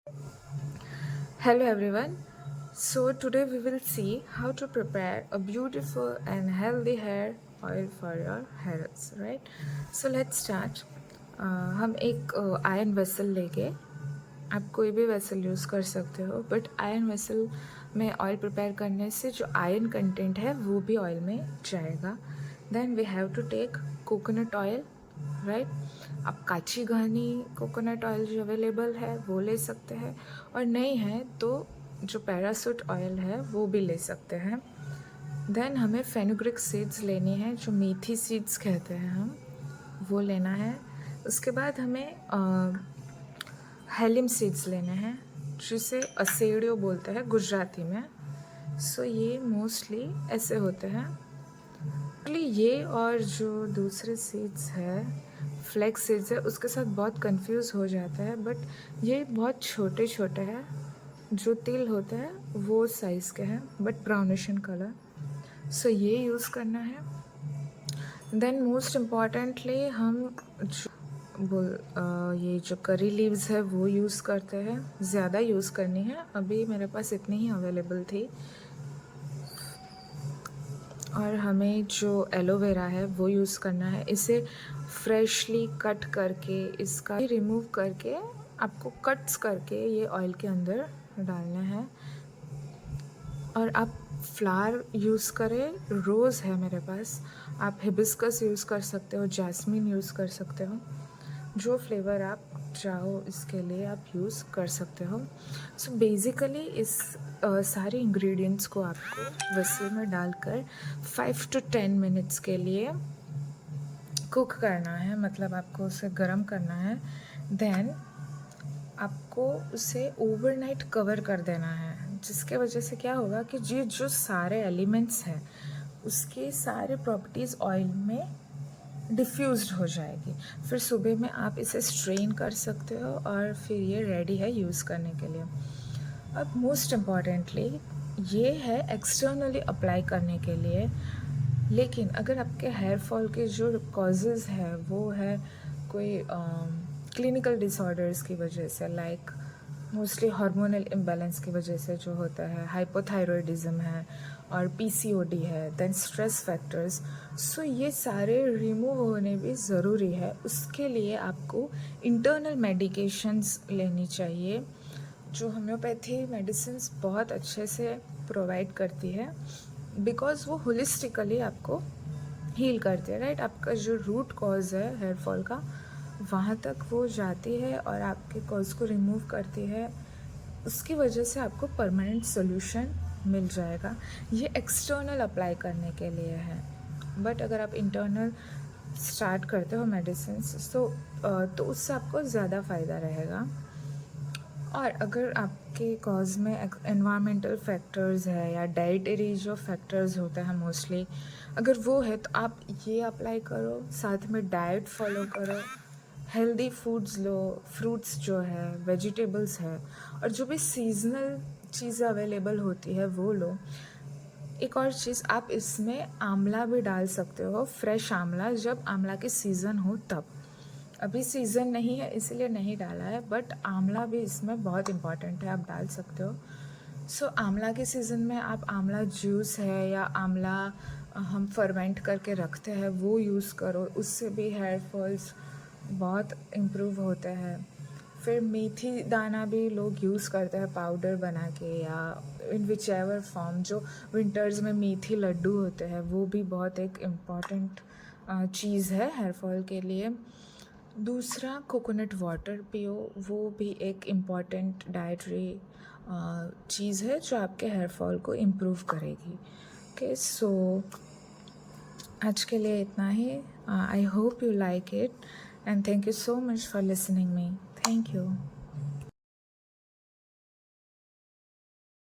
Hello everyone. So today we will see how to prepare a beautiful and healthy hair oil for your hairs, right? So let's start. हम एक iron vessel लेके आप कोई भी vessel use कर सकते हो बट आयरन वेसल में ऑयल प्रिपेयर करने से जो आयरन कंटेंट है वो भी ऑयल में जाएगा. Then we have to take coconut oil, right. आप काची घानी कोकोनट ऑयल जो अवेलेबल है वो ले सकते हैं और नहीं है तो जो पैरासूट ऑयल है वो भी ले सकते हैं. देन हमें फेनुग्रिक सीड्स लेनी है, जो मेथी सीड्स कहते हैं हम, वो लेना है. उसके बाद हमें हेलिम सीड्स लेने हैं जिसे असेडियो बोलते हैं गुजराती में. सो ये मोस्टली ऐसे होते हैं. ये और जो दूसरे सीड्स है फ्लैक्स सीड्स है उसके साथ बहुत कंफ्यूज हो जाता है, बट ये बहुत छोटे छोटे हैं. जो तिल होते हैं वो साइज़ के हैं बट ब्राउनिश इन कलर. सो ये यूज़ करना है. देन मोस्ट इम्पॉर्टेंटली हम ये जो करी लीव्स है वो यूज़ करते हैं. ज़्यादा यूज़ करनी है, अभी मेरे पास इतनी ही अवेलेबल थी. और हमें जो एलोवेरा है वो यूज़ करना है. इसे फ्रेशली कट करके इसका रिमूव करके आपको कट्स करके ये ऑयल के अंदर डालना है. और आप फ्लावर यूज़ करें, रोज़ है मेरे पास, आप हिबिस्कस यूज़ कर सकते हो, जैस्मिन यूज़ कर सकते हो, जो फ्लेवर आप चाहो इसके लिए आप यूज़ कर सकते हो. सो बेसिकली इस सारे इंग्रेडिएंट्स को आपको वेसल में डालकर 5 to 10 मिनट्स के लिए कुक करना है, मतलब आपको उसे गर्म करना है. देन आपको उसे ओवरनाइट कवर कर देना है, जिसके वजह से क्या होगा कि जो सारे एलिमेंट्स हैं उसके सारे प्रॉपर्टीज़ ऑयल में डिफ्यूज्ड हो जाएगी. फिर सुबह में आप इसे स्ट्रेन कर सकते हो और फिर ये रेडी है यूज़ करने के लिए. अब मोस्ट इम्पॉर्टेंटली ये है एक्सटर्नली अप्लाई करने के लिए. लेकिन अगर आपके हेयर फॉल के जो कॉजेज़ है वो है कोई क्लिनिकल डिसऑर्डर्स की वजह से, लाइक मोस्टली हार्मोनल इम्बैलेंस की वजह से जो होता है, हाइपोथायरॉयडिज्म है और पीसीओडी है, देन स्ट्रेस फैक्टर्स. सो ये सारे रिमूव होने भी ज़रूरी है. उसके लिए आपको इंटरनल मेडिकेशंस लेनी चाहिए, जो होम्योपैथी मेडिसिन्स बहुत अच्छे से प्रोवाइड करती है, बिकॉज़ वो होलिस्टिकली आपको हील करती है, राइट. आपका जो रूट कॉज है हेयर फॉल का वहाँ तक वो जाती है और आपके कॉज को रिमूव करती है. उसकी वजह से आपको परमानेंट सोल्यूशन मिल जाएगा. ये एक्सटर्नल अप्लाई करने के लिए है, बट अगर आप इंटरनल स्टार्ट करते हो मेडिसिन तो उससे आपको ज़्यादा फ़ायदा रहेगा. और अगर आपके कॉज में एनवायरमेंटल फैक्टर्स है या डाइटरी जो फैक्टर्स होते हैं मोस्टली, अगर वो है तो आप ये अप्लाई करो, साथ में डाइट फॉलो करो, हेल्दी फूड्स लो, फ्रूट्स जो है, वेजिटेबल्स है, और जो भी सीजनल चीज़ें अवेलेबल होती है वो लो. एक और चीज़, आप इसमें आंवला भी डाल सकते हो, फ्रेश आंवला, जब आंवला की सीज़न हो तब. अभी सीज़न नहीं है इसीलिए नहीं डाला है, बट आंवला भी इसमें बहुत इम्पॉर्टेंट है, आप डाल सकते हो. सो आंवला के सीज़न में आप आंवला जूस है या आंवला हम फर्मेंट करके रखते हैं वो यूज़ करो, उससे भी हेयर फॉल्स बहुत इम्प्रूव होते हैं. फिर मेथी दाना भी लोग यूज़ करते हैं पाउडर बना के, या इन विच एवर फॉर्म. जो विंटर्स में मेथी लड्डू होते हैं वो भी बहुत एक इम्पॉर्टेंट चीज़ है हेयर फॉल के लिए. दूसरा, कोकोनट वाटर पियो, वो भी एक इम्पॉर्टेंट डाइटरी चीज़ है जो आपके हेयर फॉल को इम्प्रूव करेगी. ओके, सो आज के लिए इतना ही. I hope you like it and thank you so much for listening me. Thank you.